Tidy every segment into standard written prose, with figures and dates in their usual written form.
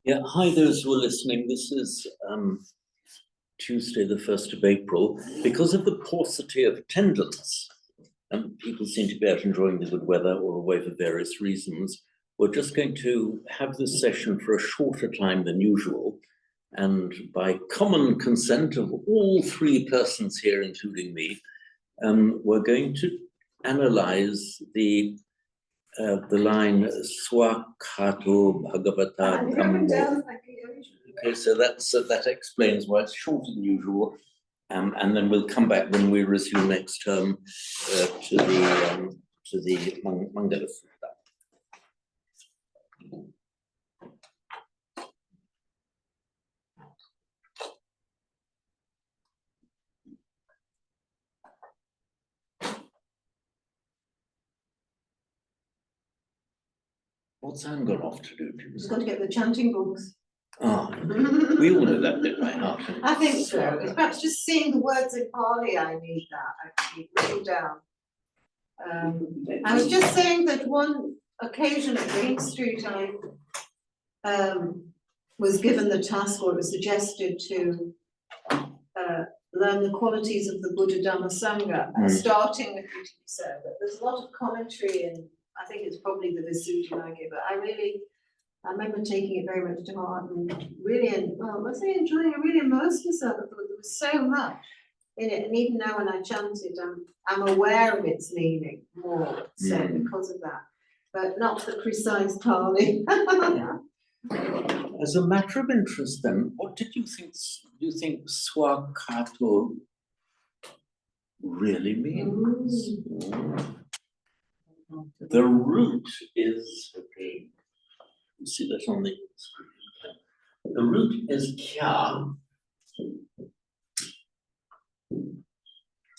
Yeah, hi those who are listening. This is Tuesday, the 1st of April. Because of the paucity of attendance, and people seem to be out enjoying the good weather or away for various reasons, we're just going to have this session for a shorter time than usual. And by common consent of all three persons here, including me, we're going to analyze the line Swakato Bhagavata Dhammo. Okay, so that explains why it's shorter than usual, and then we'll come back when we resume next term to the Mangala Sutta. What's Anne gone off to do? She's got to get the chanting books. Oh, we all know that bit by heart. I think so. It's perhaps just seeing the words in Pali, I need that actually written down. I was just saying that one occasion at Green Street, I was given the task, or it was suggested to learn the qualities of the Buddha Dhamma Sangha, starting with what you said. But there's a lot of commentary, and I think it's probably the Visuddhimagga, but I remember taking it very much to heart and really, I say enjoying it, really immersed myself. I thought there was so much in it, and even now when I chant it, I'm aware of its meaning more so because of that, but not the precise Pali. As a matter of interest, then, what did you think? Do you think Swakato really means? The root is, okay, you see that on the screen. The root is kya.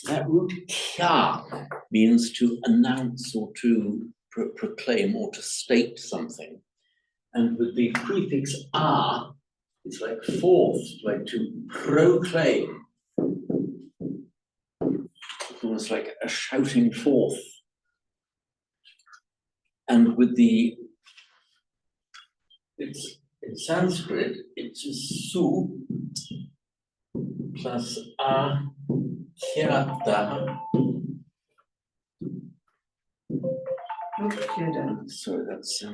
That root kya means to announce or to proclaim or to state something. And with the prefix a, it's like forth, like to proclaim. It's almost like a shouting forth. And with the, it's in Sanskrit, it's su plus a kyata. Sorry, that's so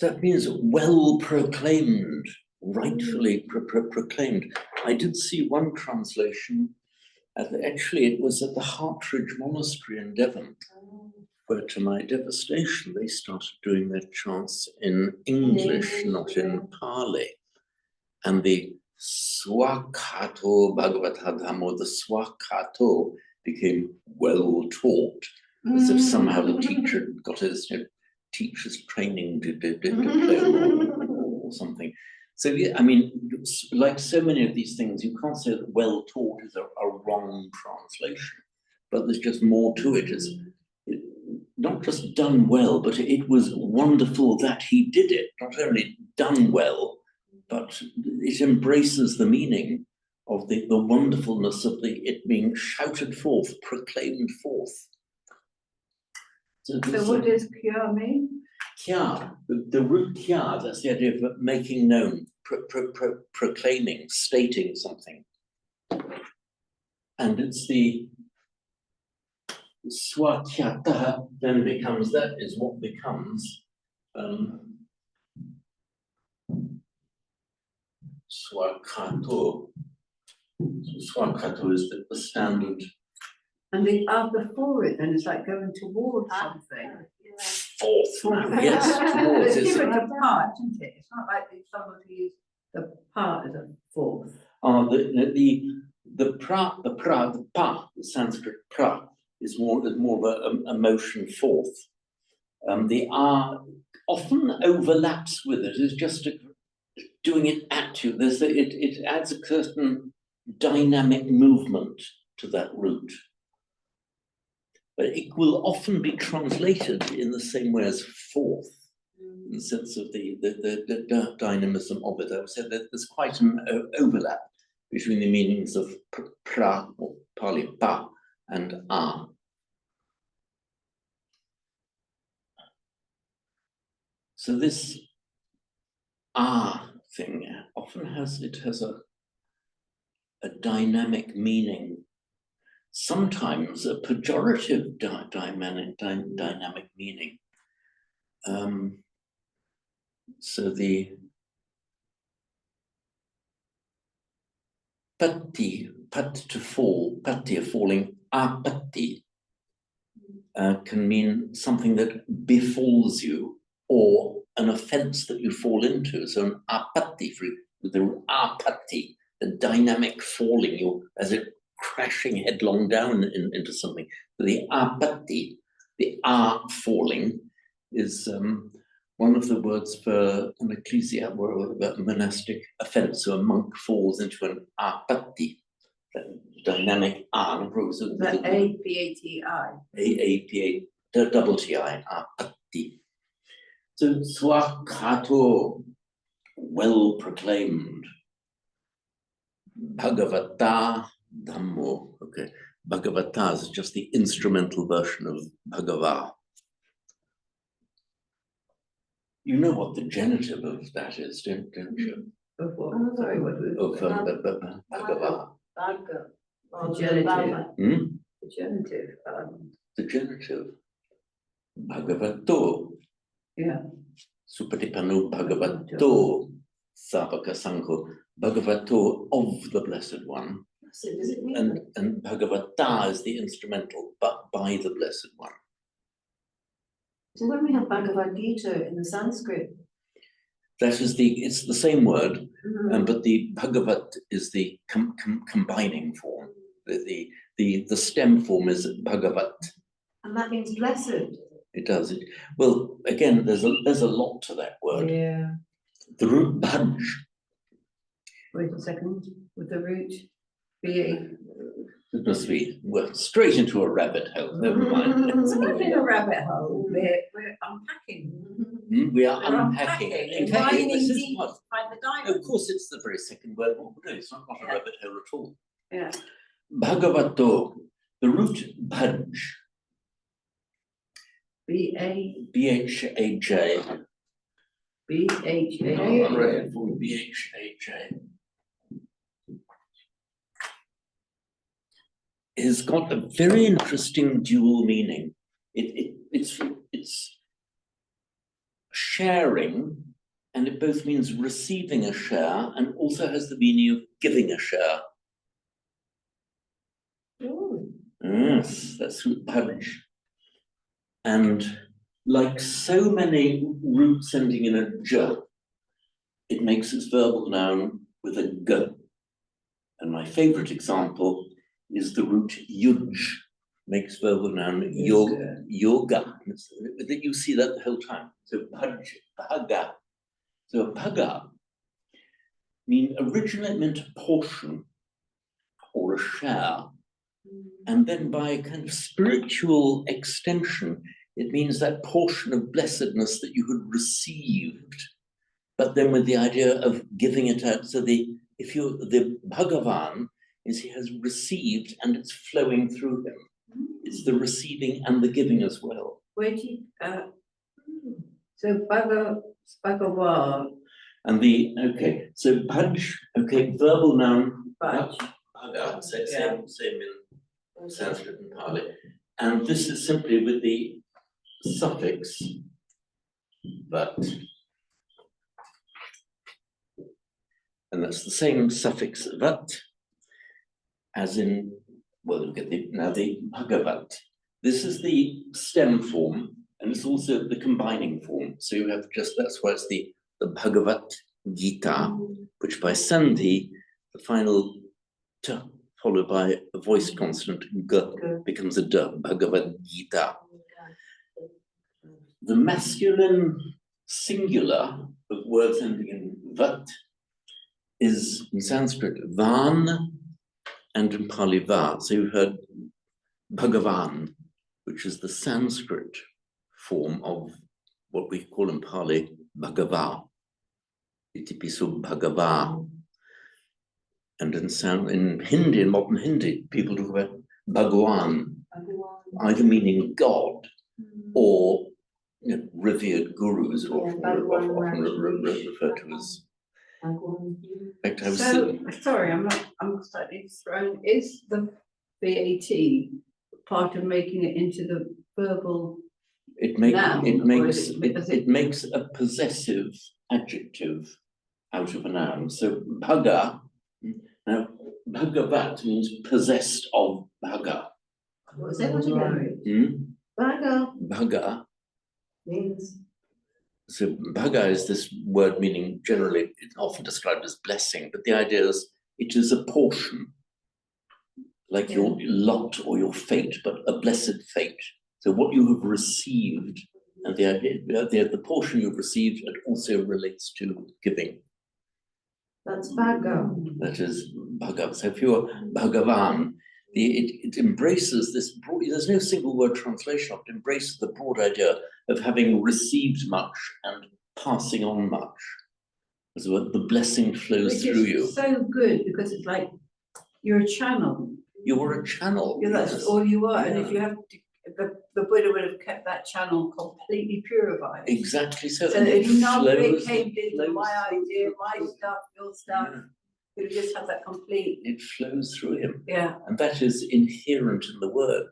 that means well proclaimed, rightfully proclaimed. I did see one translation, actually it was at the Hartridge Monastery in Devon, where to my devastation, they started doing their chants in English, not in Pali. And the Swakato Bhagavata Dhammo, the Swakato became well taught, as if somehow the teacher got his teacher's training diploma or something. So yeah, I mean, like so many of these things, you can't say that well taught is a wrong translation, but there's just more to it. It's not just done well, but it was wonderful that he did it. Not only done well, but it embraces the meaning of the wonderfulness of it being shouted forth, proclaimed forth. So what does kya mean? Kya, the root kya, that's the idea of making known, proclaiming, stating something. And it's the swakyata then becomes, that is what becomes swakato. Swakato is the standard. And the before it, then it's like going towards something. Forth, yes, towards. It's different to part, isn't it? It's not like somebody used the part as a fourth. The pa, the Sanskrit pra, is more of a motion forth. The r often overlaps with it. It's just doing it at you. It adds a certain dynamic movement to that root. But it will often be translated in the same way as forth. in the sense of the dynamism of it. I would say that there's quite an overlap between the meanings of pra, or Pali pa, and a. So this thing often has a dynamic meaning, sometimes a pejorative dynamic meaning. So the patti, pat to fall, patti of falling, apatti can mean something that befalls you or an offense that you fall into. So an apatti, the apatti, the dynamic falling, you as it crashing headlong down into something. The apatti, the falling, is one of the words for an ecclesia or a monastic offense. So a monk falls into an apatti, dynamic rose. That A-P-A-T-I. A-A-P-A, double T-I, apatti. So swakato, well proclaimed. Bhagavata Dhammo. Okay, Bhagavata is just the instrumental version of Bhagava. You know what the genitive of that is, don't you? Of what? Sorry, what was Bhagava. the genitive? The genitive. The genitive. Bhagavato. Yeah. Supatipanu Bhagavato. Savaka Sangho. Bhagavato of the Blessed One. So does it mean? And Bhagavata is the instrumental, but by the Blessed One. So when we have Bhagavad Gita in the Sanskrit, That is it's the same word, but the Bhagavat is the combining form. The stem form is Bhagavat. and that means blessed. It does. Well, again, there's a lot to that word. Yeah. The root bhaj. Wait a second. With the root B-A. It must be, well, straight into a rabbit hole. Never mind. It's not in a rabbit hole. We're unpacking. We are We're unpacking. In fact, Mining this is deep what. to find the No, diamond. of course, it's the very second word. What we're doing. It's not a rabbit hole at all. Yeah. Bhagavato, the root bhaj. B-A. B-H-A-J. B-H-A. No, I'm ready for B-H-A-J. Has got a very interesting dual meaning. It's sharing, and it both means receiving a share and also has the meaning of giving a share. Ooh. Yes, that's bhaj. And like so many roots ending in a j, it makes its verbal noun with a g. And my favorite example is the root yuj, makes verbal noun yoga. You see that the whole time. So bhaga. So bhaga originally meant a portion or a share. And then by a kind of spiritual extension, it means that portion of blessedness that you had received, but then with the idea of giving it out. So the Bhagavan is he has received and it's flowing through him. It's the receiving and the giving as well. Where do you, so Bhagavad. And so bhaj, verbal noun, Bhaj. bhaga, same in Sanskrit and Pali. And this is simply with the suffix vat. And that's the same suffix vat as in, well, look at the Bhagavat. This is the stem form, and it's also the combining form. So you have that's why it's the Bhagavat Gita, which by Sandhi, the final t followed by a voiced consonant g becomes a d, Bhagavad Gita. The masculine singular of words ending in vat is in Sanskrit van and in Pali va. So you heard Bhagavan, which is the Sanskrit form of what we call in Pali, Bhagava. Itipisu Bhagava. And in Hindi, in modern Hindi, people talk about Bhagwan, either meaning God or revered gurus, or often referred to as. In fact, So, sorry, I'm slightly thrown. Is the VAT part of making it into the verbal noun, it makes a possessive adjective out of a noun. So bhaga, now bhagavat means possessed of bhaga. What's that what again? Bhaga Means. So bhaga is this word meaning generally, it's often described as blessing, but the idea is it is a portion, like your lot or your fate, but a blessed fate. So what you have received, and the idea, the portion you've received, it also relates to giving. That's bhaga. That is bhaga. So if you're Bhagavan, it embraces this broad, there's no single word translation of it, embraces the broad idea of having received much and passing on much. As well, the blessing flows through you. So good, because it's like you're a channel. You're a channel. Yeah, that's all you are. Yeah. And if you have to, the Buddha would have kept that channel completely purified. Exactly so. So if none of it came into my idea, my stuff, your stuff, you would just have that complete. It flows through him. Yeah. And that is inherent in the word.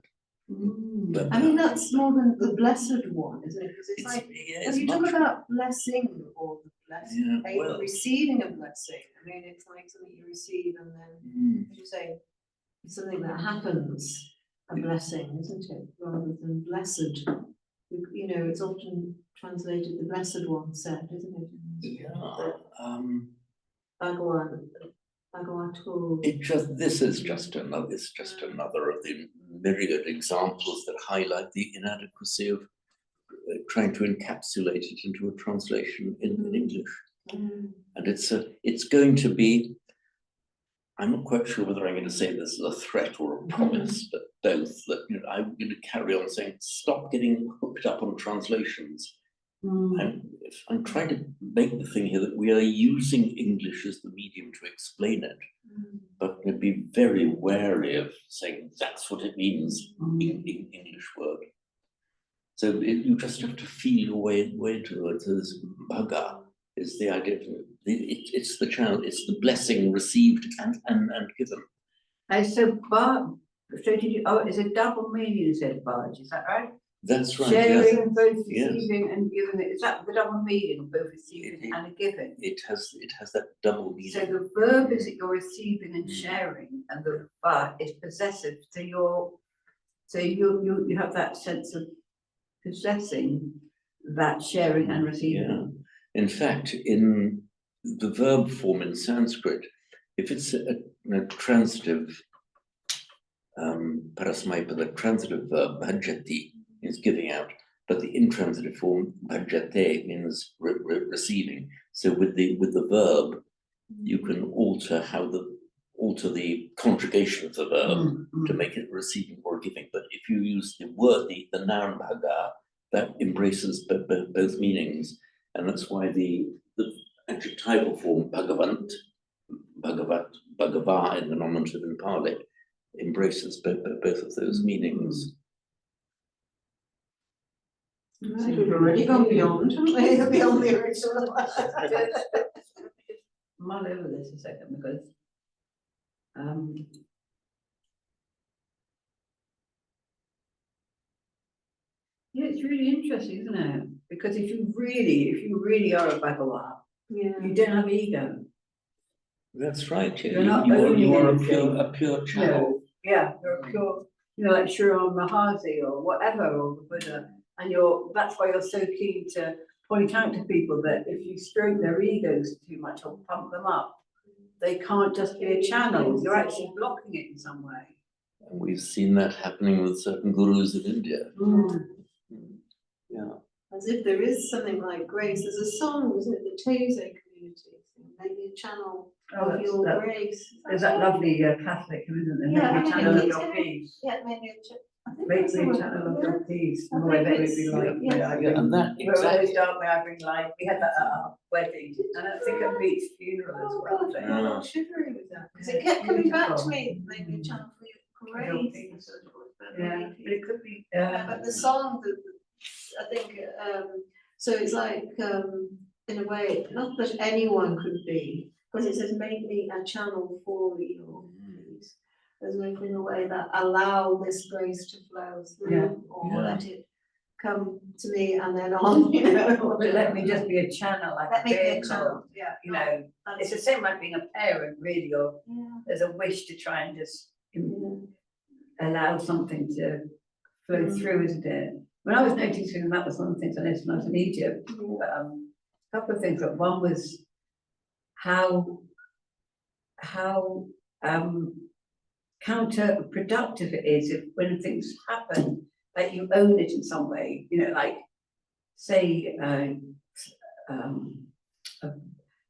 But, I mean, that's more than the blessed one, isn't it? Because it's like, when you talk about blessing or the blessing, receiving a blessing, I mean, it's like something you receive and then, as you say, it's something that happens, a blessing, isn't it? Rather than blessed. You know, it's often translated the blessed one said, isn't it? Yeah. Bhagwan. This is just another of the myriad examples that highlight the inadequacy of trying to encapsulate it into a translation in English. And it's going to be, I'm not quite sure whether I'm going to say this as a threat or a promise, but both, that I'm going to carry on saying, stop getting hooked up on translations. I'm trying to make the thing here that we are using English as the medium to explain it, but be very wary of saying that's what it means in English word. So you just have to feel your way into it. So this bhaga is the idea of it's the channel, it's the blessing received and given. So did you? Oh, it's a double meaning. You said barge. Is that right? That's right. Sharing, both receiving and giving. Is that the double meaning of both receiving and giving? It has that double meaning. So the verb is that you're receiving and sharing, and the verb is possessive. So you have that sense of possessing that sharing and receiving. Yeah. In fact, in the verb form in Sanskrit, if it's a transitive parasmaipa, the transitive verb bhajati is giving out, but the intransitive form bhajate means receiving. So with the verb, you can alter the conjugation of the verb to make it receiving or giving. But if you use the word, the noun bhaga, that embraces both meanings, and that's why the adjectival form bhagavat, bhagava in the nominative in Pali embraces both of those meanings. Right, we've already gone beyond, haven't we? Beyond the original. Mull over this a second, because yeah, it's really interesting, isn't it? Because if you really are a Bhagavat, you don't have ego. That's right. Yeah. You are a pure channel. Yeah, you're a pure, like Sriram Maharshi or whatever, or the Buddha, and that's why you're so keen to point out to people that if you stroke their egos too much or pump them up, they can't just be a channel. You're actually blocking it in some way. And we've seen that happening with certain gurus in India. Yeah. As if there is something like grace. There's a song, isn't it? The Taze community. Maybe a channel of your grace. There's that lovely Catholic, isn't there? Yeah, maybe a channel of your peace. Yeah, maybe I think Make that's me the a word. channel of Yeah. your peace. I The way think that would it's- be like, yeah. may I Yeah, bring, and that we're exactly. always dark, may I bring light. We had that at our wedding, and I think at Pete's funeral as Oh, well. God, so- I'm a little shivery with that, because it kept coming back to me, maybe a channel for you, great. Yeah, but it could be, But the song, I think, so it's like, in a way, not that anyone could be, because it says, make me a channel for your peace. There's like in a way that allow this grace to flow Yeah. through, or Yeah. let it come to me and then on, you know. but let me just be a channel, like Let a me be a vehicle, channel, yeah. you know. It's the same like being a parent, really, or Yeah. there's a wish to try and just Yeah. allow something to flow through, isn't it? When I was noticing, and that was one of the things I noticed when I was in Egypt, a couple of things, but one was how counterproductive it is if when things happen, that you own it in some way, you know, like say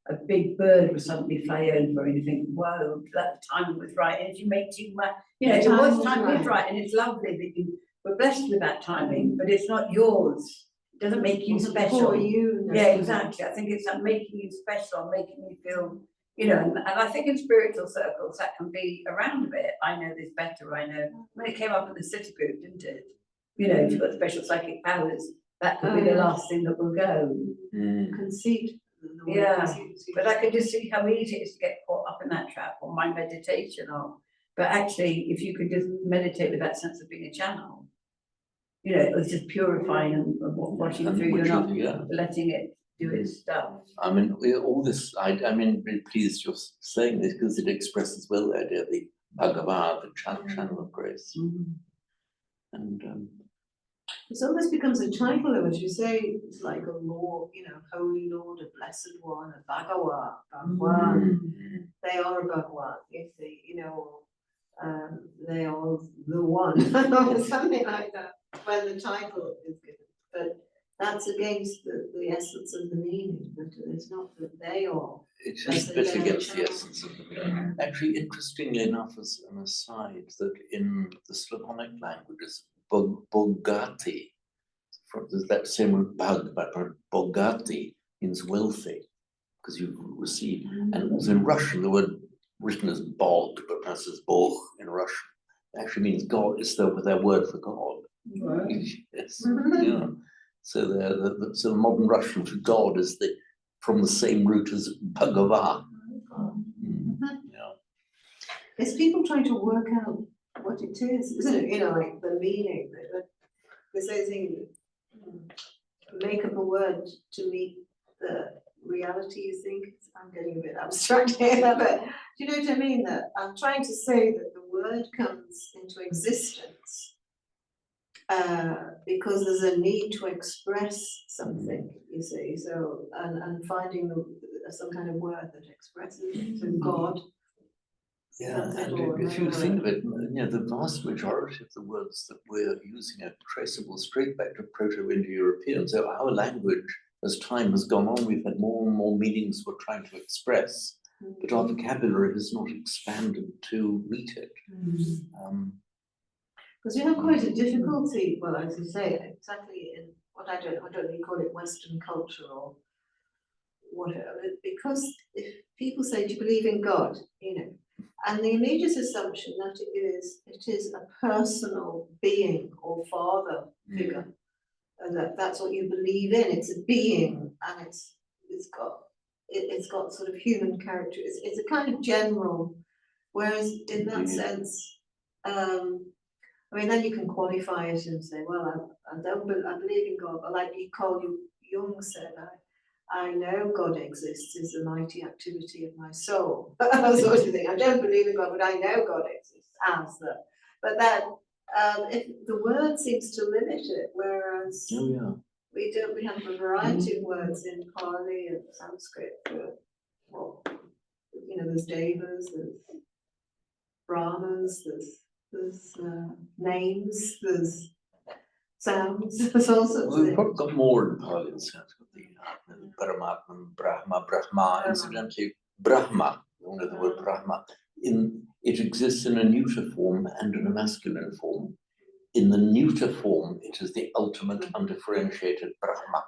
a big bird would suddenly fly over and you think, whoa, that timing was right. And if you make too much, you know, The time is right, and it's lovely that you were blessed with that timing, but it's not yours. It doesn't make you special. For you. Yeah, exactly. I think it's that making you special, making you feel, you know, and I think in spiritual circles that can be around a bit. I know this better, I know. When it came up in the city group, didn't it? You know, if you've got special psychic powers, that could be the last thing that will go. Conceit. Yeah, but I can just see how easy it is to get caught up in that trap, or my meditation, or, but actually, if you could just meditate with that sense of being a channel, you know, it's just purifying and washing And through, you're which not is- yeah. letting it do its stuff. I mean, all this, I mean, really pleased you're saying this because it expresses well the idea of the Bhagavad, the channel of grace. And It almost becomes a title, though, as you say, it's like a Lord, you know, Holy Lord, a Blessed One, a Bhagawan, Bhagwan. They are a Bhagwan, if they, you know, they are the one, or something like that, when the title is given. But that's against the essence of the meaning, but it's not that they are. it is a bit against the essence of the meaning. Actually, interestingly enough, as an aside, that in the Slavonic languages, Bogati, there's that same root bug, but Bogati means wealthy, because you receive. And also in Russian, the word written as Bog, but pronounced as Bog in Russian, actually means God. It's their word for God. Right. Yes. Yeah. So the modern Russian for God is from the same root as Bhagava. Yeah. It's people trying to work out what it is, isn't it? You know, like the meaning. There's a thing, make up a word to meet the reality you think. I'm getting a bit abstract here, but do you know what I mean? That I'm trying to say that the word comes into existence because there's a need to express something, you see. So, and finding some kind of word that expresses it, so God. Yeah, and if you think of it, you know, the vast majority of the words that we're using are traceable straight back to Proto-Indo-European. So our language, as time has gone on, we've had more and more meanings we're trying to express, but our vocabulary has not expanded to meet it. Because you have quite a difficulty, well, as you say, exactly in what I don't know, you call it Western culture or whatever, because if people say, do you believe in God, you know, and the immediate assumption that it is a personal being or father figure, and that's what you believe in. It's a being, and it's got sort of human character. It's a kind of general. Whereas in that sense, I mean, then you can qualify it and say, well, I believe in God, but like Jung said, I know God exists is the mighty activity of my soul. Sort of thing. I don't believe in God, but I know God exists as that. But then, if the word seems to limit it, whereas we have a variety of words in Pali and Sanskrit for, well, you know, there's devas, there's brahmas, there's names, there's sounds, there's all sorts of We've things. probably got more in Pali and Sanskrit, the Paramatma, Brahma. Incidentally, Brahma, you know the word Brahma, it exists in a neuter form and in a masculine form. in the neuter form, it is the ultimate undifferentiated Brahma.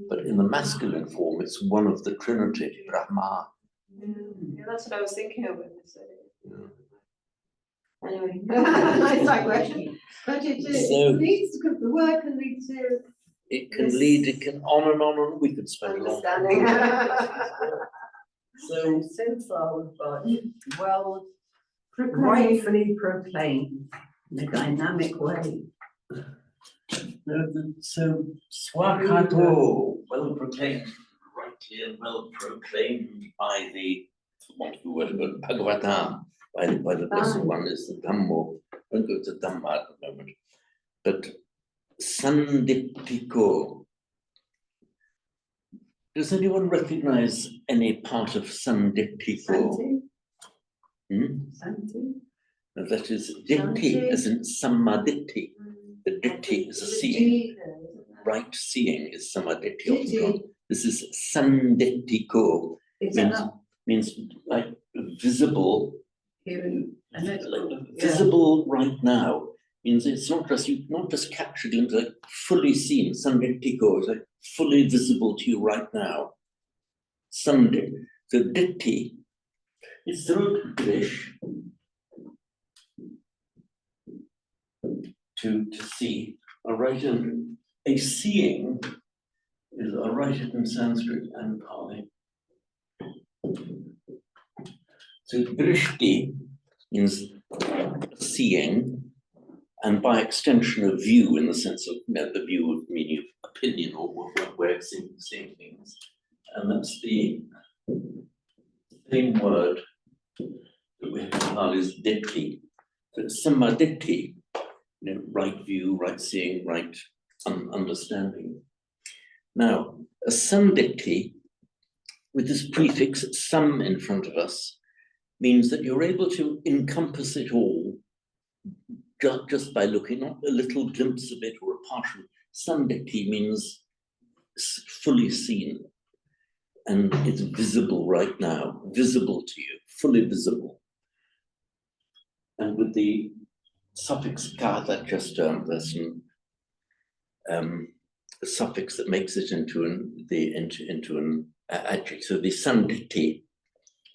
But in the masculine form, it's one of the Trinity, Brahma. Yeah, that's what I was thinking of when you said it. Yeah. Anyway, nice digression. But it So- leads to, the word can lead to It can Yes. lead, it can on and on, and we could spend a long time. understanding. So far we've got well Proclaim. rightfully proclaimed in a dynamic way. So, Swakato, well proclaimed, rightly and well proclaimed by the, what the word, but Bhagavata, by the blessed one is the Dhammo. Don't go to Dhamma at the moment. But Sandipiko. Does anyone recognize any part of Sandipiko? Santi, Hmm? Santi. No, that is Ditti, as in Samaditi. The Ditti is a seeing. Right seeing is Samaditi. often called. This is Sanditiko. Is that Means, not means like visible, hearing? I know it's like called- visible right now. Means it's not just you, not just captured into like fully seen. Sanditiko is like fully visible to you right now. Sandit. So Ditti is the root English to see. I write in a seeing is I write it in Sanskrit and Pali. So drishti means seeing, and by extension a view in the sense of the view of meaning of opinion or way of seeing things. And that's the same word that we have in Pali is ditti. So samaditi, right view, right seeing, right understanding. Now, a sandikti, with this prefix sam in front of us, means that you're able to encompass it all just by looking, not a little glimpse of it or a partial. Sandikti means fully seen, and it's visible right now, visible to you, fully visible. And with the suffix ka that just there's a suffix that makes it into an adjective. So the sanditi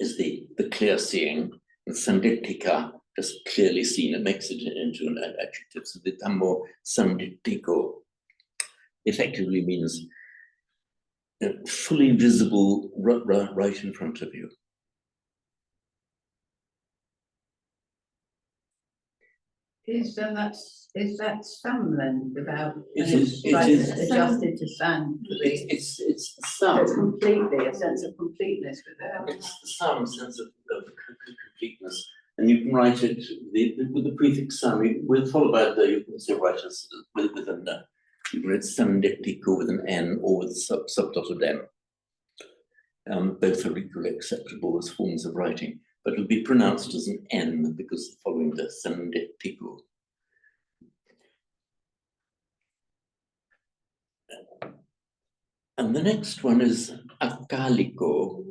is the clear seeing, and sanditika just clearly seen. It makes it into an adjective. So the dhammo sanditiko effectively means fully visible right in front of you. Is that sam then without? It and is- it's it like is- adjusted to sand. It's the So sound. it's completely a sense of completeness with it. It's the some sense of completeness, and you can write it with the prefix some. We'll follow by the, you can also write it with an you can write sandiptico with an N or with a subdotted M. Both are equally acceptable as forms of writing, but it'll be pronounced as an N because following the sandiptico. And the next one is akaliko.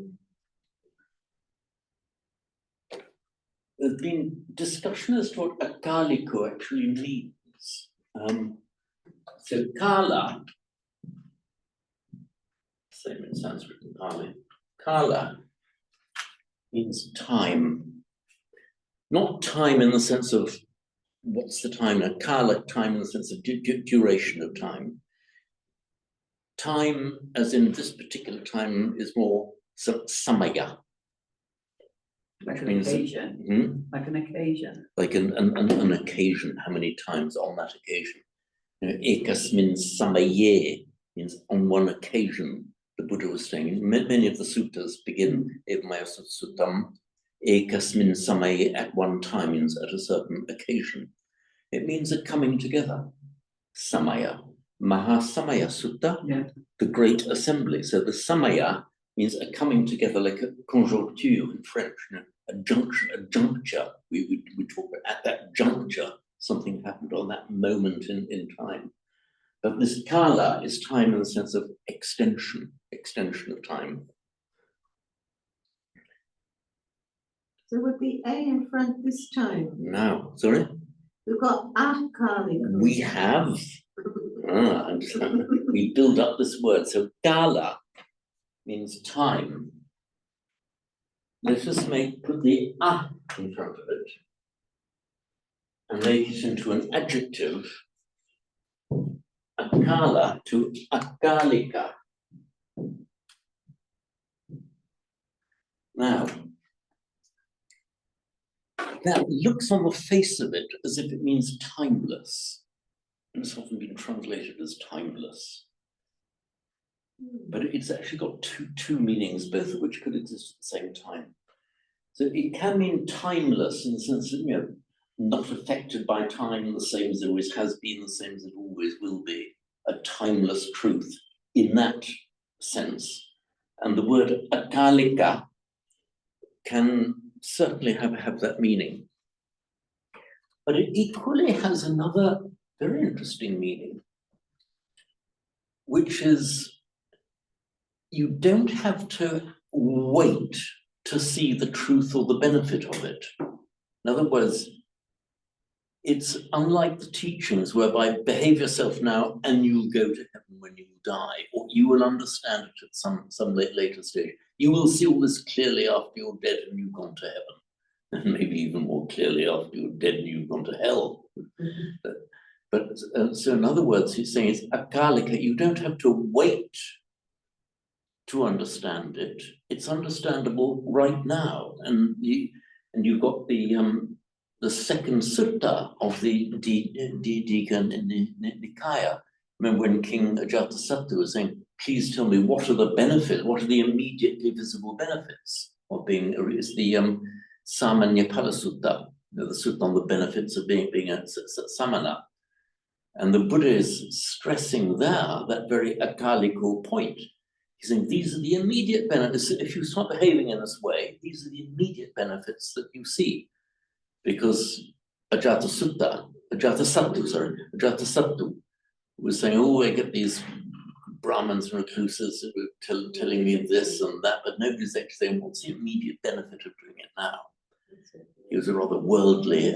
There's been discussion as to what akaliko actually means. So kala, same in Sanskrit and Pali, kala means time. Not time in the sense of what's the time now, kala, time in the sense of duration of time. Time, as in this particular time, is more samaya. Like an means- occasion, like an occasion. Like an occasion, how many times on that occasion. Ekasmin samaye means on one occasion, the Buddha was saying. Many of the suttas begin, Evamaya Suttam, Ekasmin samaye, at one time means at a certain occasion. It means a coming together. Samaya. Mahasamaya Sutta, Yeah. the great assembly. So the Samaya means a coming together, like a conjoncture in French, a junction, a juncture. We talk about at that juncture, something happened on that moment in time. But this kala is time in the sense of extension of time. So with the A in front this time, Now, sorry? We've got Akali. We have. We build up this word. So Kala means time. Let us put the a in front of it and make it into an adjective. Akala to akalika. Now, that looks on the face of it as if it means timeless. And it's often been translated as timeless. But it's actually got two meanings, both of which could exist at the same time. So it can mean timeless in the sense that, you know, not affected by time, the same as it always has been, the same as it always will be, a timeless truth in that sense. And the word akalika can certainly have that meaning. But it equally has another very interesting meaning, which is you don't have to wait to see the truth or the benefit of it. In other words, it's unlike the teachings whereby behave yourself now and you'll go to heaven when you die, or you will understand it at some later stage. You will see all this clearly after you're dead and you've gone to heaven, and maybe even more clearly after you're dead and you've gone to hell. But so in other words, he's saying it's akalika. You don't have to wait to understand it. It's understandable right now, and you've got the second sutta of the Digha Nikaya. Remember when King Ajatasattu was saying, please tell me what are the benefits, what are the immediately visible benefits of being, it's the Samanyapala Sutta, the sutta on the benefits of being a samana. And the Buddha is stressing there that very akaliko point. He's saying these are the immediate benefits. If you start behaving in this way, these are the immediate benefits that you see. Because Ajatasattu was saying, oh, I get these Brahmins and recluses who are telling me this and that, but nobody's actually saying, what's the immediate benefit of doing it now? He was a rather worldly,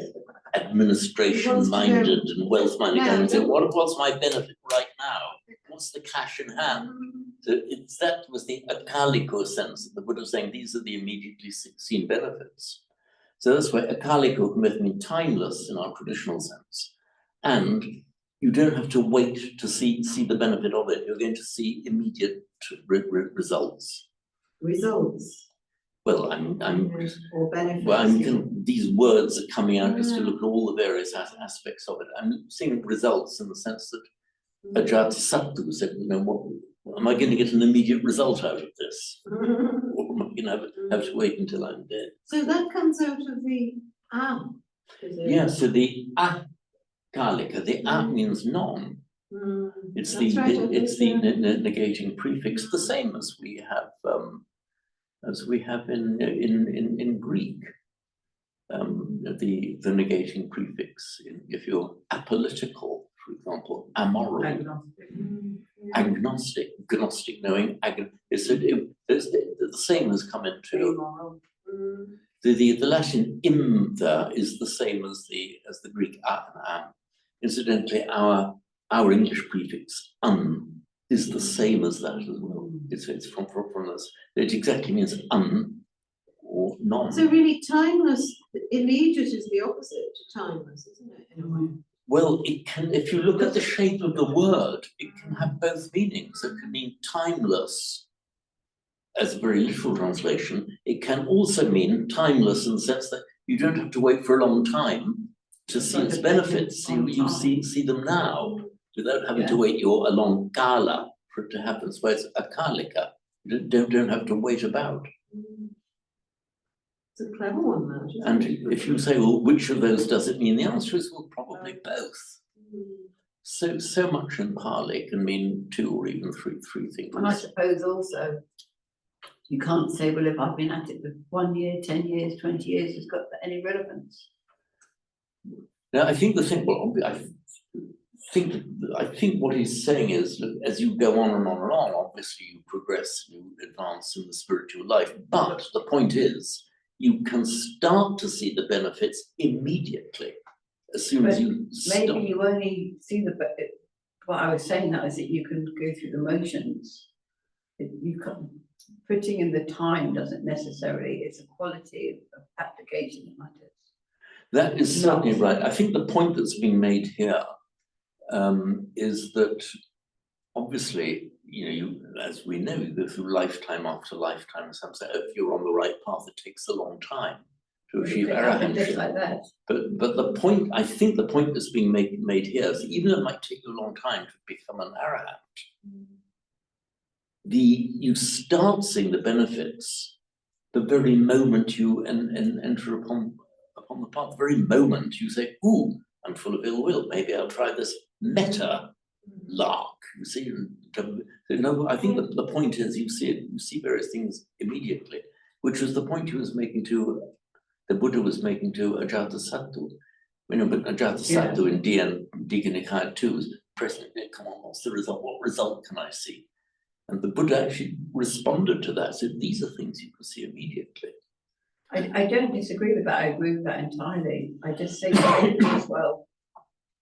administration-minded and wealth-minded guy and said, what's my benefit right now? What's the cash in hand? So that was the akaliko sense that the Buddha was saying, these are the immediately seen benefits. So that's why akaliko can both mean timeless in our traditional sense, and you don't have to wait to see the benefit of it. You're going to see immediate results. Results. Well, these words are coming out just to look at all the various aspects of it. I'm seeing results in the sense that Ajatasattu said, you know, what am I going to get an immediate result out of this? Or am I going to have to wait until I'm dead? So that comes out of the is it? Yeah, so the akalika, the means non. It's the negating prefix, the same as we have in Greek. The negating prefix, if you're apolitical, for example, amoral, agnostic, gnostic, knowing, it's the same has come into the Latin im there is the same as the Greek a and am. Incidentally, our English prefix is the same as that as well. It's from us. It exactly means or non. So really, timeless, immediate is the opposite to timeless, isn't it? In a way. Well, it can, if you look at the shape of the word, it can have both meanings. It can mean timeless as a very literal translation. It can also mean timeless in the sense that you don't have to wait for a long time to see its benefits. You see them now without having to wait a long kala for it to happen. So it's akalika. You don't have to wait about. It's a clever one, that. And if you say, well, which of those does it mean? The answer is, well, probably both. So much in Pali can mean two or even three things. And I suppose also, you can't say, well, if I've been at it for 1 year, 10 years, 20 years, it's got any relevance. Now, I think the thing, well, I think what he's saying is, look, as you go on and on and on, obviously you progress, you advance in the spiritual life. But the point is, you can start to see the benefits immediately. as soon as But you maybe stop. you only see what I was saying now is that you can go through the motions. You can, putting in the time doesn't necessarily, it's a quality of application that matters. That is certainly right. I think the point that's being made here is that obviously, as we know, you go through lifetime after lifetime. Some say, if you're on the right path, it takes a long time to achieve arahantship. Just like that. But the point, I think the point that's being made here is that even though it might take you a long time to become an arahant, you start seeing the benefits the very moment you enter upon the path. The very moment you say, "Ooh, I'm full of ill will. Maybe I'll try this meta lark." You see, I think the point is you see various things immediately, which was the point the Buddha was making to Ajatasattu. But Ajatasattu in Digha Nikaya 2 is pressing, come on, what's the result? What result can I see? And the Buddha actually responded to that, said, these are things you can see immediately. I don't disagree with that. I agree with that entirely. I just say as well,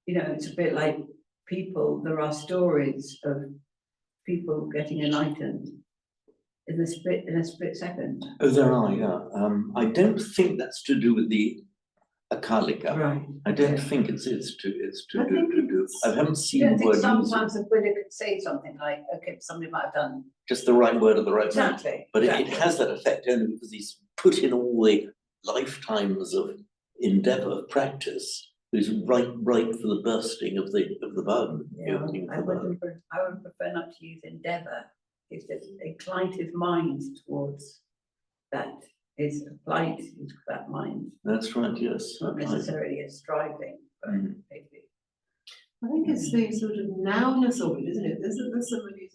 it's a bit like people, there are stories of people getting enlightened in a split second. Oh, there are, yeah. I don't think that's to do with the Akalika. Right. I don't think it's to do. I haven't seen the word. Sometimes the Buddha could say something like, okay, somebody might have done just the right word at the right time. Exactly. But it has that effect only because he's put in all the lifetimes of endeavor, of practice, who's right for the bursting of the bud. Yeah, I would prefer not to use endeavor. It's that inclined his mind towards that, is applied into that mind. That's right, yes. Not necessarily a striving, but maybe. I think it's the sort of nowness of it, isn't it? There's somebody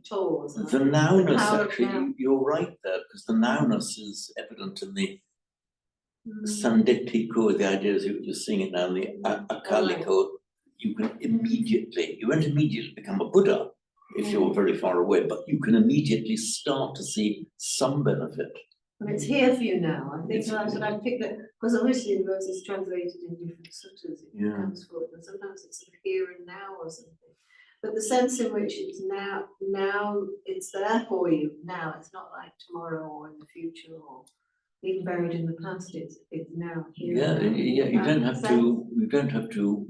tools. The nowness, actually, you're right there, because the nowness is evident in the Sandipiko, the idea is you're seeing it now in the Akaliko. You won't immediately become a Buddha if you're very far away, but you can immediately start to see some benefit. And it's here for you now. I think that's what I picked up, because obviously the verse is translated in different suttas. It comes forward, and sometimes it's sort of here and now or something. But the sense in which it's now it's there for you now. It's not like tomorrow or in the future or even buried in the past. It's now here. Yeah. You don't have to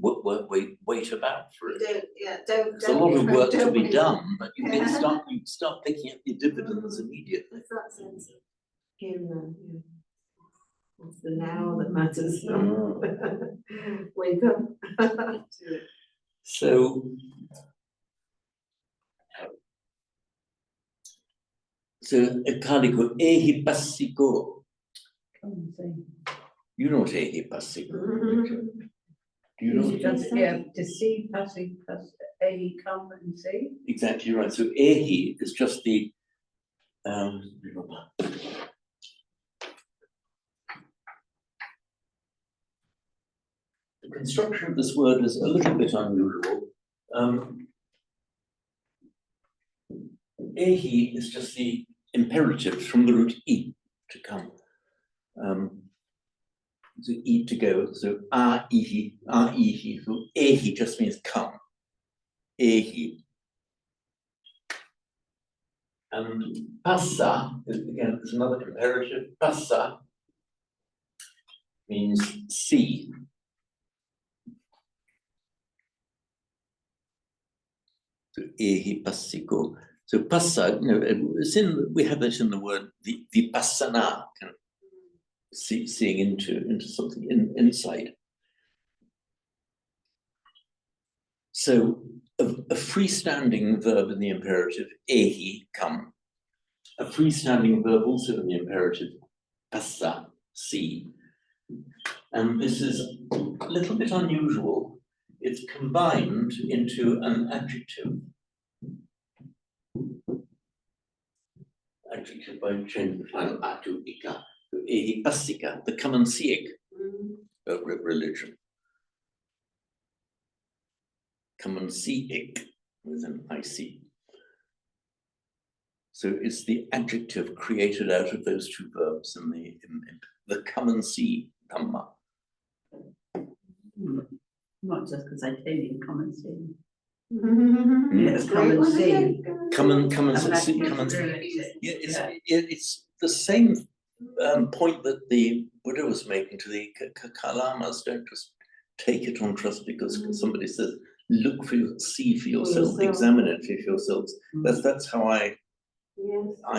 wait about for it. Don't. There's a lot of work to be done, but you can start picking up your dividends immediately. It's that sense of here and now. Yeah. It's the now that matters. Wake up. So Kaliko ehi passiko. You know what ehi passiko? Do you know? To see, passing, ehi, come and see. Exactly right. So ehi is just the construction of this word is a little bit unusual. Ehi is just the imperative from the root e, to come. So e, to go. So ihi. So ehi just means come. Ehi. And passa is another imperative. Passa means see. So ehi passiko. So passa, we have this in the word vipassana, kind of seeing into something inside. So a freestanding verb in the imperative, ehi, come. A freestanding verb also in the imperative, passa, see. And this is a little bit unusual. It's combined into an adjective. Adjective by changing the final a to ika. So ehi passika, the come and seeing of religion. Come and see ik with an IC. So it's the adjective created out of those two verbs in the come and see dhamma. Not just because I tell you, come and see. It's Come and see. Come and that's see, come and see. really- Yeah, yeah. it's the same point that the Buddha was making to the Kalamas. Don't just take it on trust because somebody says, look for you, see for yourself, examine it for yourselves. That's how I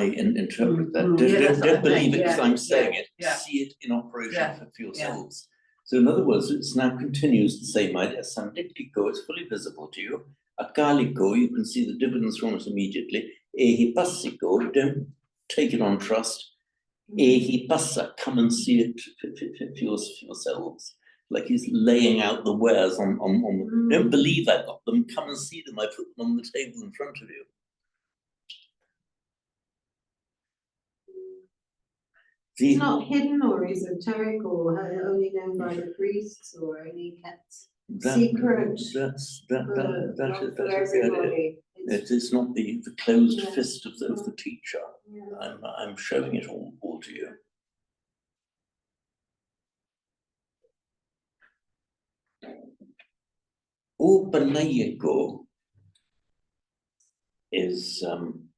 interpret that. Yeah, that's what I Don't believe think. it because Yeah, I'm saying yeah, it. yeah. See it in operation Yeah, for yourselves. So in other words, it's now continues the same idea. Sanditiko, it's fully visible to you. Akaliko, you can see the dividends from it immediately. Ehipasiko, don't take it on trust. Ehipasa, come and see it for yourselves. Like he's laying out the wares on don't believe I got them, come and see them, I put them on the table in front of you. It's not hidden or esoteric or only known by the priests or only kept secret for everybody. It is not the closed Yeah. fist of the teacher. Yeah. I'm showing it all to you. Upanayiko is often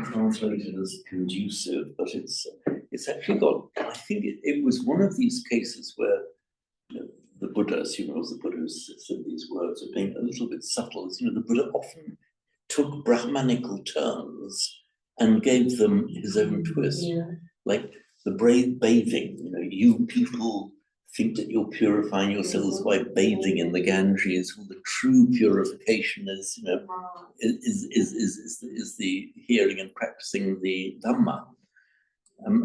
translated as conducive, but it's actually got, I think it was one of these cases where the Buddha, assuming it was the Buddha who said these words, of being a little bit subtle. The Buddha often took Brahmanical terms and gave them his own twist. Yeah. Like the brave bathing, you people think that you're purifying yourselves by bathing in the Ganges. Well, the true purification is, is the hearing and practicing the Dhamma.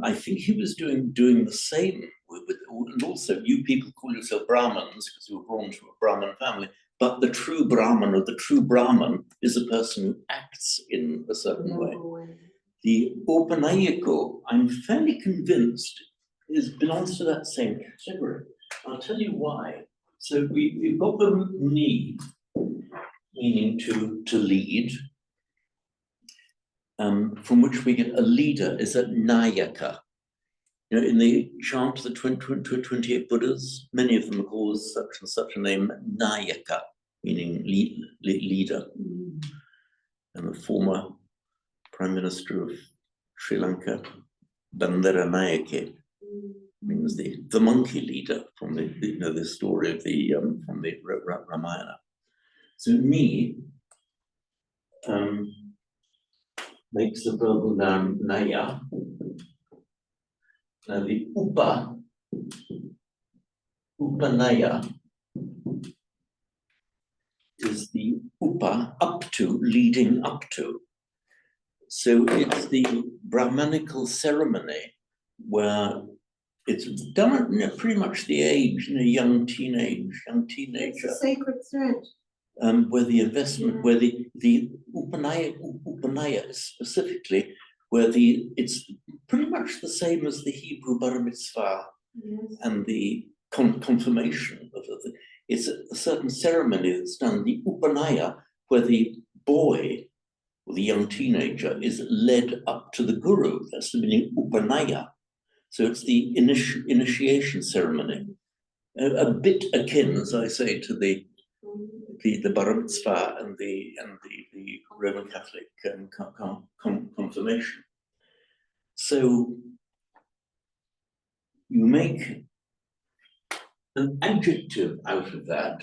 I think he was doing the same with, and also you people call yourself Brahmins because you were born to a Brahmin family, but the true Brahman or the true Brahman is a person who acts in a certain way. The Upanayiko, I'm fairly convinced, belongs to that same category. I'll tell you why. So we've got the root ni, meaning to lead, from which we get a leader, is a Nayaka. In the chant of the 28 Buddhas, many of them are called such and such a name, Nayaka, meaning leader. And the former Prime Minister of Sri Lanka, Bandaranayake, means the monkey leader from the story of from the Ramayana. So me makes the verbal noun naya. Now the upanaya is the up to, leading up to. So it's the Brahmanical ceremony where it's done at pretty much the age, young teenager. It's a sacred thread. Where the investment, where the upanaya is specifically where it's pretty much the same as the Hebrew bar mitzvah and the confirmation of it. It's a certain ceremony that's done, the upanaya, where the boy or the young teenager is led up to the guru. That's the meaning upanaya. So it's the initiation ceremony, a bit akin, as I say, to the bar mitzvah and the Roman Catholic confirmation. So you make an adjective out of that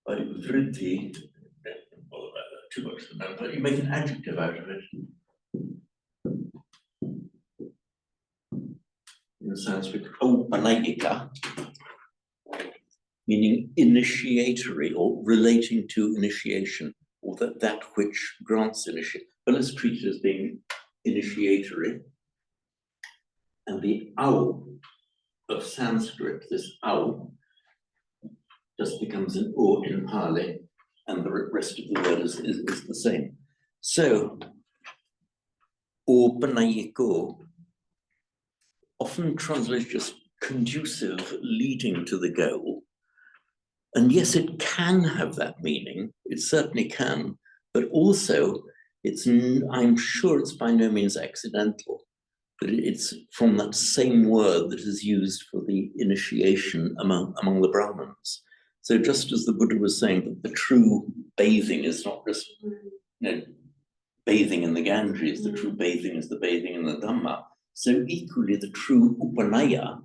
by vriddhi. Don't bother about that too much at the moment, but you make an adjective out of it. In Sanskrit, upanayika, meaning initiatory or relating to initiation, or that which grants initiation. But let's treat it as being initiatory. And the au of Sanskrit, this au, just becomes an o in Pali, and the rest of the word is the same. So, upanayiko, often translated just conducive, leading to the goal. And yes, it can have that meaning, it certainly can, but also I'm sure it's by no means accidental, but it's from that same word that is used for the initiation among the Brahmins. So just as the Buddha was saying that the true bathing is not just bathing in the Ganges, the true bathing is the bathing in the Dhamma. So equally, the true upanaya,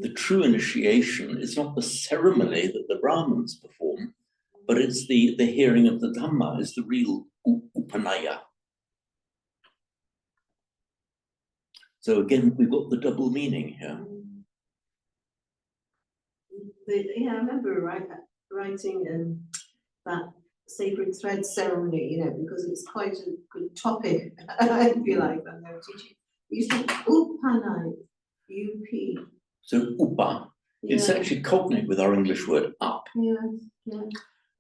the true initiation, is not the ceremony that the Brahmins perform, but it's the hearing of the Dhamma is the real upanaya. So again, we've got the double meaning here. Yeah, I remember writing that sacred thread ceremony, because it's quite a good topic, I feel like, when they were teaching. You said upanai, UP. So upa, it's actually cognate with our English word up. Yeah.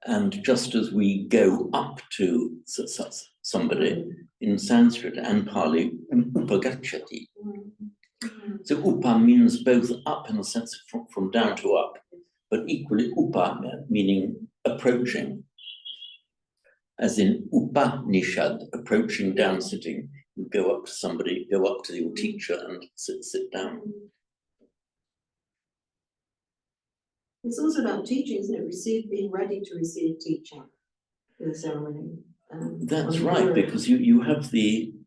And just as we go up to somebody in Sanskrit and Pali, upagacchati. So upa means both up in the sense of from down to up, but equally upa meaning approaching. As in Upanishad, approaching down, sitting. You go up to somebody, go up to your teacher and sit down. It's also about teaching, isn't it? Being ready to receive teaching in the ceremony. That's right, because you have in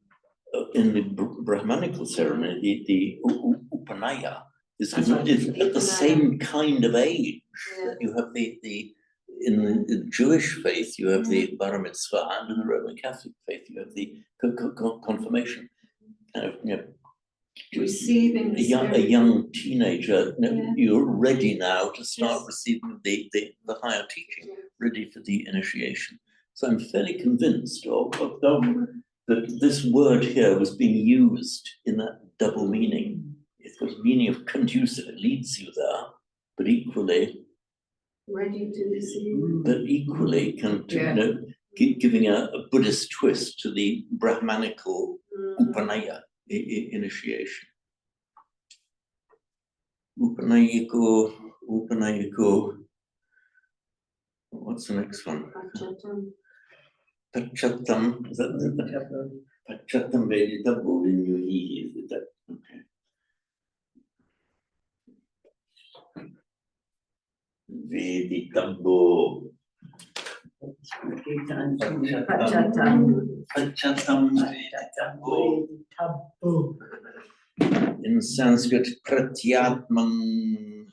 the Brahmanical ceremony, the Upanaya is at the same kind of age. Yeah. You have in the Jewish faith, you have the bar mitzvah, and in the Roman Catholic faith, you have the confirmation. Receiving a young teenager, you're ready now to start receiving the higher teaching, ready for the initiation. So I'm fairly convinced that this word here was being used in that double meaning. It's got a meaning of conducive, it leads you there, but equally ready to receive. But equally giving a Buddhist twist to the Brahmanical Upanaya initiation. Upanayiko. What's the next one? Pachatam. Is that the Pachatam Veditabu Vinyuhi? Is that okay? Veditabu. In Sanskrit, pratyatman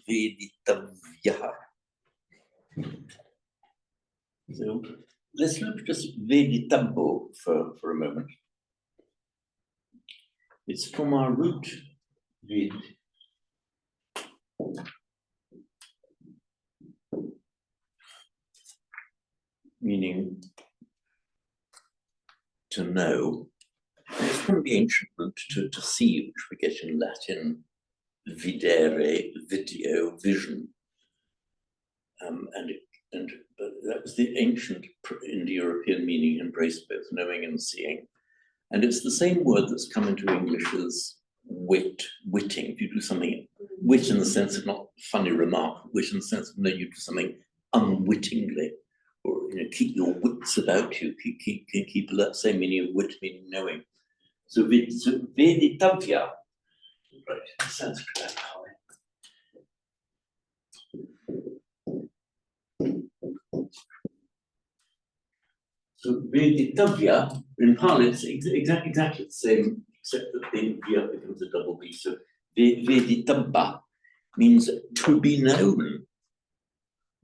veditavya. So let's look just veditabo for a moment. It's from our root vid. Meaning to know. It's from the ancient root to see, which we get in Latin, videre, video, vision. But that was the ancient Indo-European meaning, embraced both knowing and seeing. And it's the same word that's come into English as wit, witting. If you do something, wit in the sense of not funny remark, wit in the sense of you do something unwittingly. Or keep your wits about you, keep that same meaning of wit, meaning knowing. So veditavya, right? Sanskrit. So veditavya in Pali it's exactly the same, except that the vya becomes a double V. So veditavya means to be known,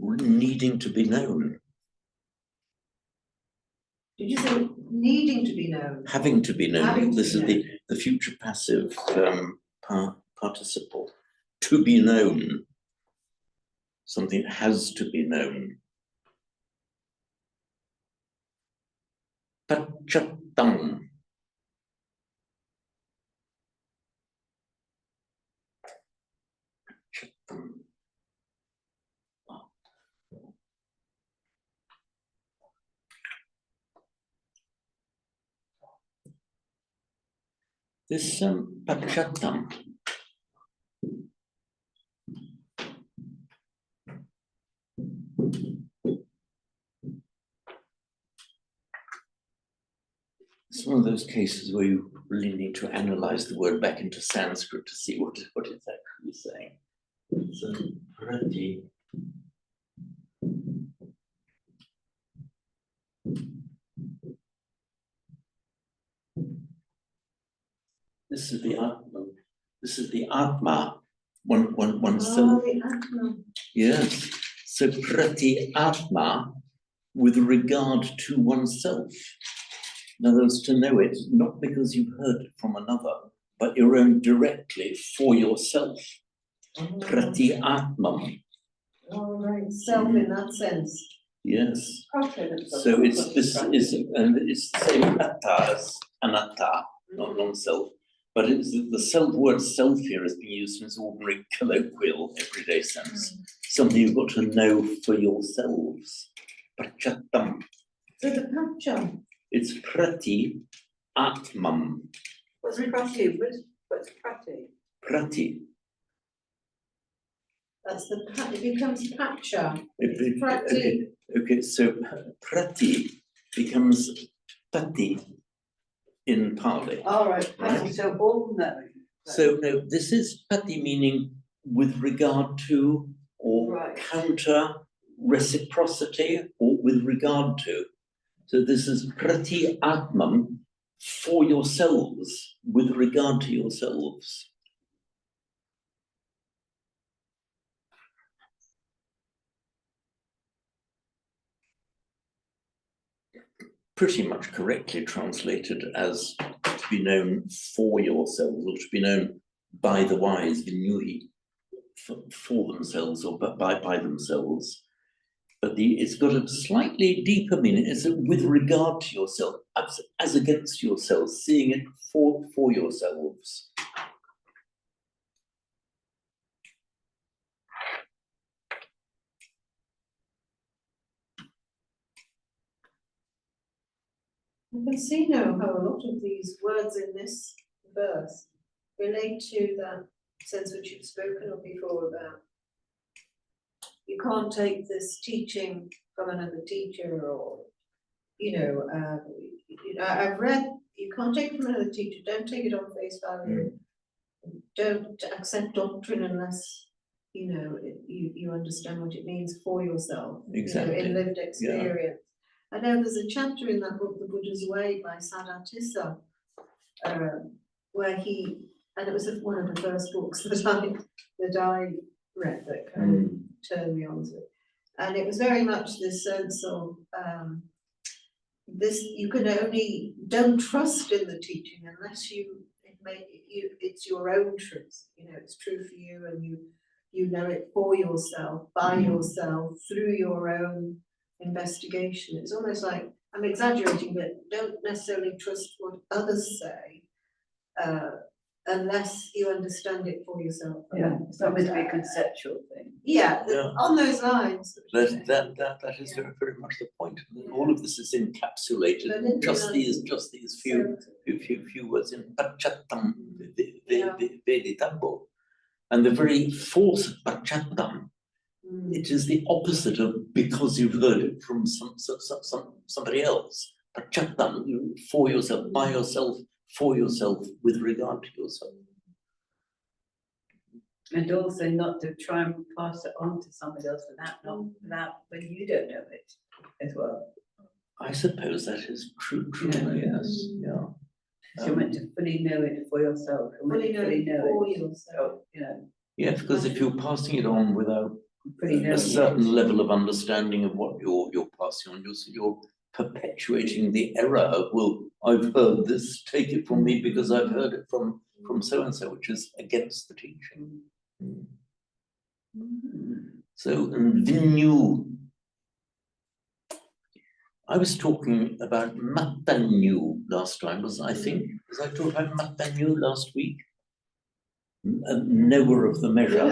needing to be known. Did you say needing to be known? Having to be known. This is the future passive participle. To be known. Something has to be known. Pachatam. This pachatam It's one of those cases where you really need to analyze the word back into Sanskrit to see what it's actually saying. So, prati. This is the Atma. This is the Atma. Oneself. the Atma. Yes. So prati Atma with regard to oneself. In other words, to know it, not because you've heard it from another, but your own directly for yourself. Prati Atman. All right, self in that sense. Yes. Okay, So it's the same atta as anatta, not non-self, but it's the self word self here is being used in its ordinary colloquial everyday sense. Something you've got to know for yourselves. Pachattam. So the pacha. It's prati atmam. What's prati? What's prati? Prati. That's the it becomes pacha. Prati. Okay, so prati becomes pati in Pali. All right, Right. so all knowing. So no, this is pati meaning with regard to or Right. counter reciprocity or with regard to. So this is prati atmam for yourselves, with regard to yourselves. Pretty much correctly translated as to be known for yourselves or to be known by the wise, vinui, for themselves or by themselves. But it's got a slightly deeper meaning. It's with regard to yourself, as against yourselves, seeing it for yourselves. You can see now how a lot of these words in this verse relate to that sense which you've spoken of before about you can't take this teaching from another teacher, or I've read you can't take it from another teacher. Don't take it on face value. Don't accept doctrine unless you understand what it means for yourself. Exactly. In lived experience. I know there's a chapter in that book, The Buddha's Way by Saddhatissa, where and it was one of the first books that I read that kind of turned me on to it. And it was very much this sense of you can only don't trust in the teaching unless it's your own truth. It's true for you, and you know it for yourself, by yourself, through your own investigation. It's almost like, I'm exaggerating, but don't necessarily trust what others say unless you understand it for yourself. Yeah, it's not meant to be a conceptual thing. Yeah, on those lines. That is very, very much the point. All of this is encapsulated in just these few words in pachattam veditambo. And the very force of pachattam, it is the opposite of because you've heard it from somebody else. Pachattam, for yourself, by yourself, for yourself, with regard to yourself. And also not to try and pass it on to somebody else without when you don't know it as well. I suppose that is true, yes. Yeah. So you're meant to fully know it for yourself. Fully know it for yourself. Yeah, because if you're passing it on without a certain it. level of understanding of what you're passing on, you're perpetuating the error of, well, I've heard this, take it from me because I've heard it from so-and-so, which is against the teaching. So, Vinyu. I was talking about Matanyu last time, was I talking about Matanyu last week? A knower of the measure.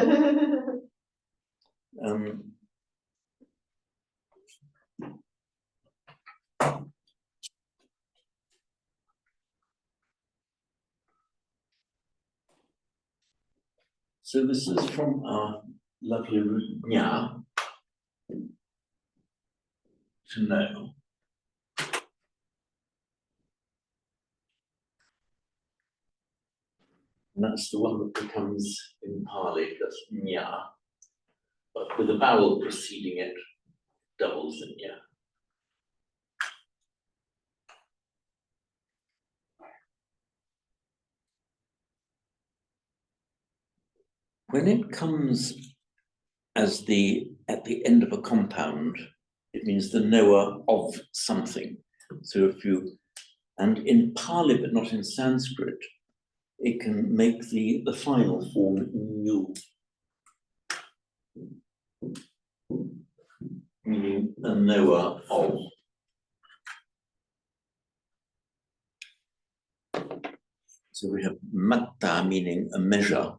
So this is from our lovely root Nya, to know. And that's the one that becomes in Pali just nya, but with a vowel preceding it, doubles in nya. When it comes as at the end of a compound, it means the knower of something. So if you, and in Pali, but not in Sanskrit, it can make the final form new, meaning a knower of. So we have matta, meaning a measure.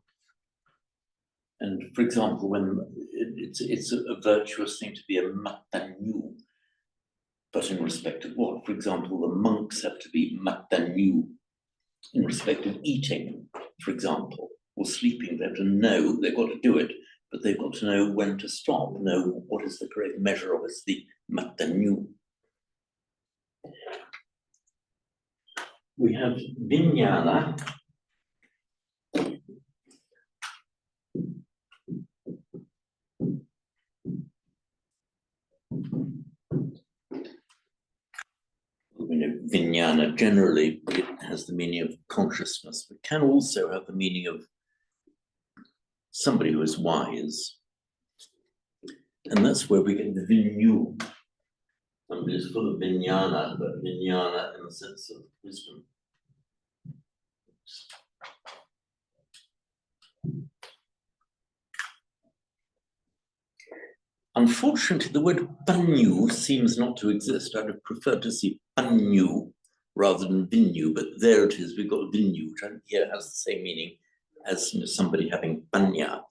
And for example, when it's a virtuous thing to be a matanu, but in respect of what? For example, the monks have to be matanu in respect of eating, for example, or sleeping. They have to know they've got to do it, but they've got to know when to stop, know what is the correct measure of it, the matanu. We have vijnana. Vijnana generally, it has the meaning of consciousness, but can also have the meaning of somebody who is wise. And that's where we get the vinyu. Somebody is full of vijnana, but vijnana in the sense of wisdom. Unfortunately, the word panyu seems not to exist. I'd have preferred to see panyu rather than vinyu, but there it is. We've got vinyu, which here has the same meaning as somebody having panya.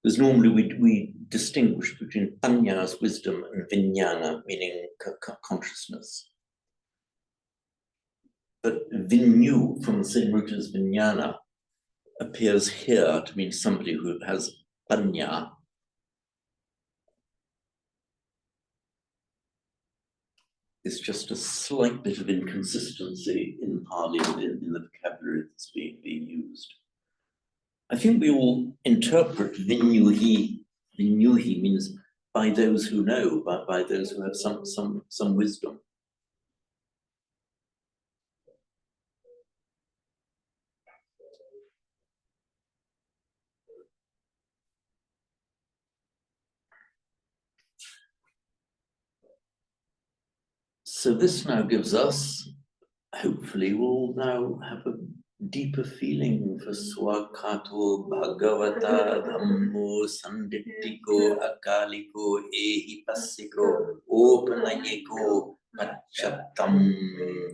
Because normally we distinguish between panya's wisdom and vijnana, meaning consciousness. But vinyu, from the same root as vijnana, appears here to mean somebody who has panya. It's just a slight bit of inconsistency in Pali, in the vocabulary that's being used. I think we all interpret vinyuhi. Vinyuhi means by those who know, by those who have some wisdom. So this now gives us, hopefully we'll now have a deeper feeling for Swakato Bhagavata Dhammo Sandiptiko Akaliko Ehipassiko Opanayiko Pachatam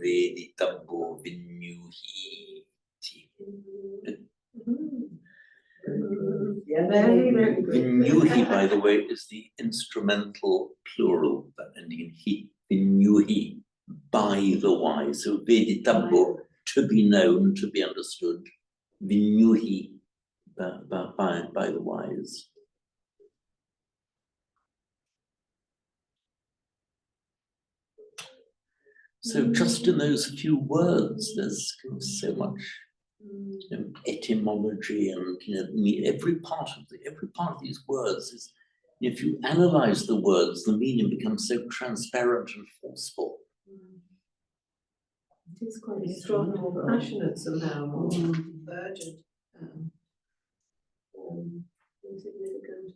Veditabbo Vinyuhi. Vinyuhi, by the way, is the instrumental plural, that ending in he. Vinyuhi, by the wise. So Veditabbo, to be known, to be understood. Vinyuhi, by the wise. So just in those few words, there's kind of so much etymology, and every part of these words is. If you analyze the words, the meaning becomes so transparent and forceful. It is quite strong or passionate somehow, or urgent, insignificant.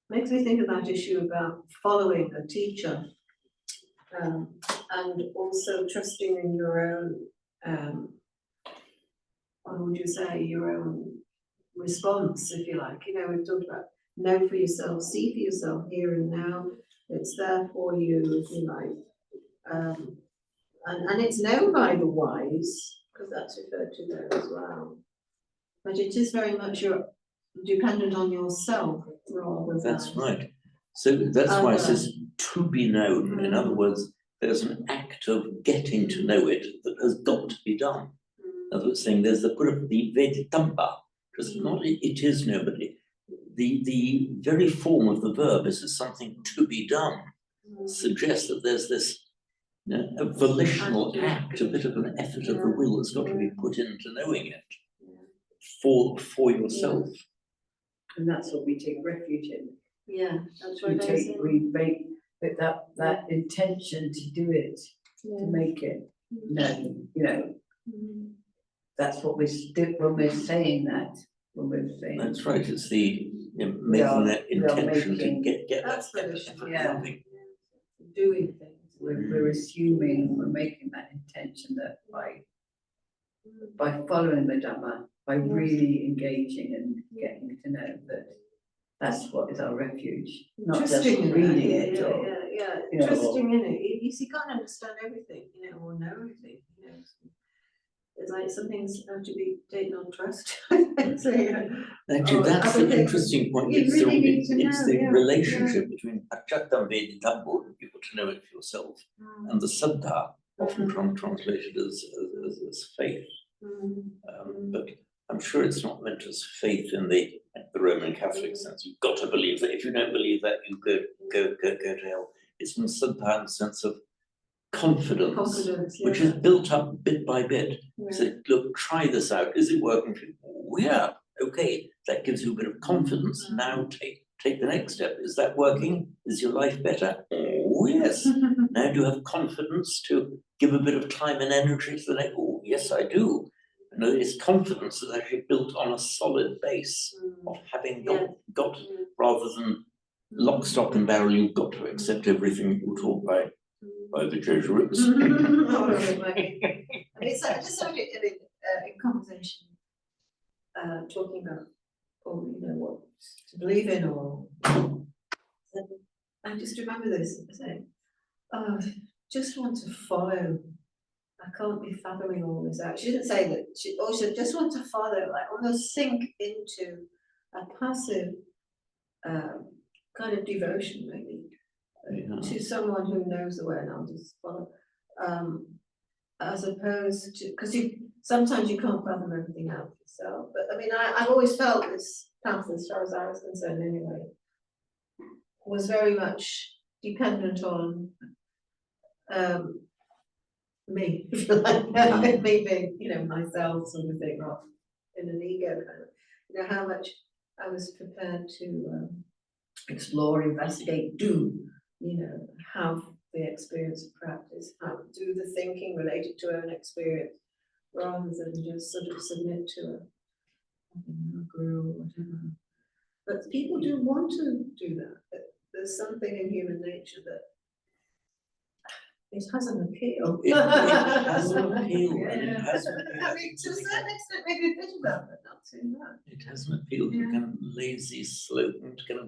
Makes me think of that issue about following a teacher, and also trusting in your own, what would you say, your own response, if you like. We've talked about know for yourself, see for yourself here and now. It's there for you, if you like. And it's known by the wise, because that's referred to there as well. But it is very much dependent on yourself rather than. That's right. So that's why it says to be known. In other words, there's an act of getting to know it that has got to be done. In other words, saying there's the veditamba, because not it is nobody. The very form of the verb is something to be done, suggests that there's this A volitional And act, a bit of an effort of the will that's got to be put into knowing it Yeah. for yourself. And that's what we take refuge in. Yeah, that's We what I was take, we make with that intention to do it, to make it known, you know, that's what when we're saying that, when we're saying. That's right, it's the We are- making that we are intention to making- get That's that volition, yeah. doing things. We're assuming, we're making that intention that by following the Dhamma, by really engaging and getting to know that that's what is our refuge, not just Trusting in reading it, it or. you know, trusting in it. You can't understand everything, you know, or know everything, you know. It's like some things have to be taken on trust. So, yeah. Actually, that's other the things interesting point. you It's really need to it's know, the yeah, relationship between Achattam Veditambo, you got to know it for yourself, and the Saddha, often translated as faith. But I'm sure it's not meant as faith in the Roman Catholic sense. You've got to believe that. If you don't believe that, you go to hell. It's from Saddha in the sense of confidence, which is built up bit by bit. So look, try this out. Is it working for you? Oh, yeah, okay. That gives you a bit of confidence. Now take the next step. Is that working? Is your life better? Oh yes. Now do you have confidence to give a bit of time and energy to the next? Oh yes, I do. And it's confidence that's actually built on a solid base of having got rather than lock, stock and barrel, you've got to accept everything that you're taught by the Jesuits. I just heard it in conversation, talking about, you know, what to believe in, or I just remember this saying, oh, just want to follow. I can't be fathoming all this out. She didn't say that. She also just want to follow, like almost sink into a passive kind of devotion, maybe. To someone who knows the way, and I'll just follow, as opposed to, because sometimes you can't fathom everything out yourself. But I mean, I've always felt this path, as far as I was concerned anyway, was very much dependent on me, if you like, me being, you know, myself sort of thing, not in an ego kind of, you know, how much I was prepared to explore, investigate, do. You know, have the experience of practice, do the thinking related to own experience, rather than just sort of submit to a guru or whatever. But people do want to do that. There's something in human nature that it has an appeal. It has an appeal, and it has I mean, to a certain extent, maybe a bit about it, not too much. It has an appeal to kind of lazy slope and to kind of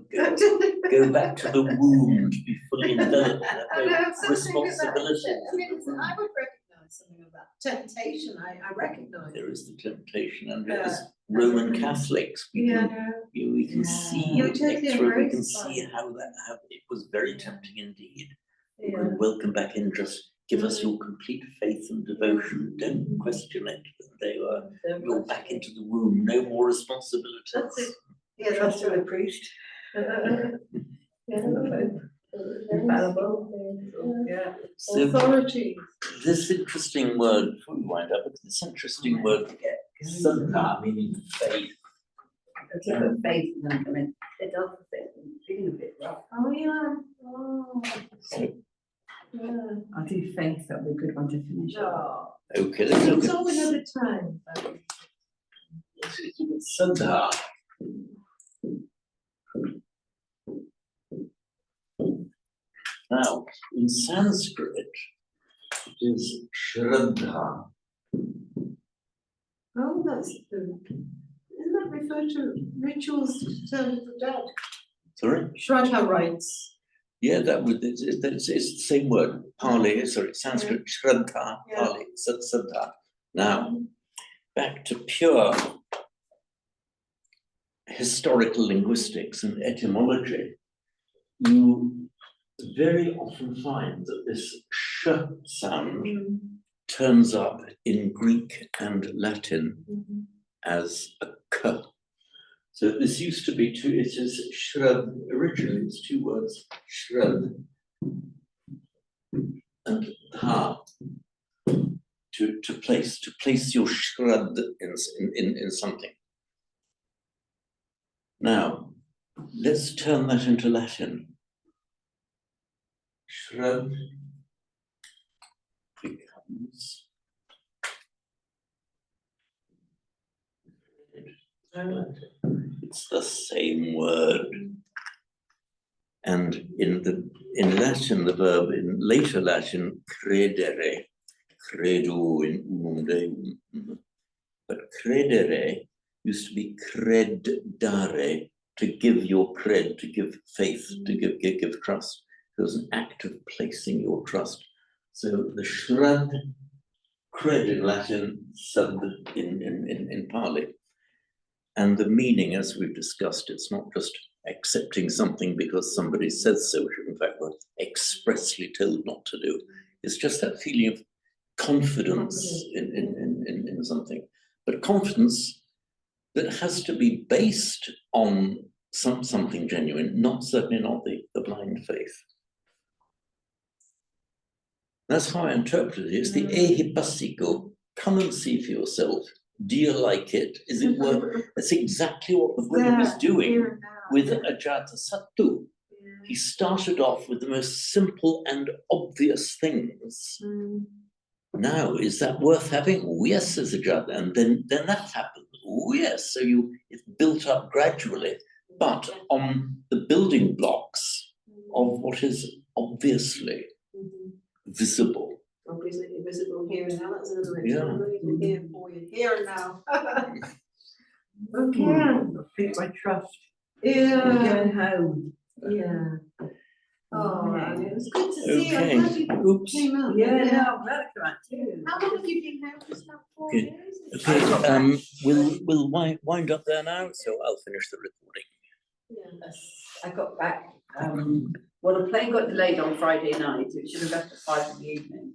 go back to the womb to be fully enveloped in that responsibility. I mean, I would recognize something of that temptation. I recognize there is the temptation, and as Roman Catholics, we can see You're totally we can see how it was very tempting indeed. Welcome back in, just give us your complete faith and devotion, don't question it. You're back into the womb, no more responsibilities. That's it. Yeah, that's to the priest. Infallible. Yeah. So Authority. this interesting word, before we wind up, this interesting word, saddha, meaning faith. Faith, and I mean, it does feel a bit rough. Oh, yeah. Oh. Yeah. I do faith that would be a good one to finish. Oh. Okay, let's look It's at all another time. saddha. Now, in Sanskrit, it is shraddha. Oh, isn't that referred to rituals to turn to the dead? Sorry? Shraddha rites. Yeah, it's the same word. Pali, sorry, Sanskrit, shraddha, Pali, saddha. Now, back to pure historical linguistics and etymology, you very often find that this sh sound turns up in Greek and Latin as a k. So this used to be two, it is shrad, originally it's two words, shrad, and ha, to place your shrad in something. Now, let's turn that into Latin. Shrad becomes it's the same word. And in Latin, the verb in later Latin, credere, credo in unum Deum. But credere used to be creddare, to give your cred, to give faith, to give trust. It was an act of placing your trust. So the shrad, cred in Latin, sub in Pali. And the meaning, as we've discussed, it's not just accepting something because somebody says so, which in fact we're expressly told not to do. It's just that feeling of confidence in something. But confidence that has to be based on something genuine, certainly not the blind faith. That's how I interpret it. It's the ehipasiko. Come and see for yourself. Do you like it? Is it work? That's exactly what the Buddha was doing with Ajatasattu. He started off with the most simple and obvious things. Now, is that worth having? Oh, yes, says Ajata. And then that happened. Oh, yes. So it's built up gradually, but on the building blocks of what is obviously visible. Obviously visible here and now. That's another example. Here for you, here and now. Okay. Keep my trust. Yeah. Going home. Yeah. Oh, and it was good to see you. I'm Okay. glad you came out. Yeah, no, I'm glad I came out too. How long have you been here? Just about 4 Okay. years? Okay, we'll wind up there now, so I'll finish the recording. Yes, I got back. Well, the plane got delayed on Friday night. It should have left at 5 in the evening.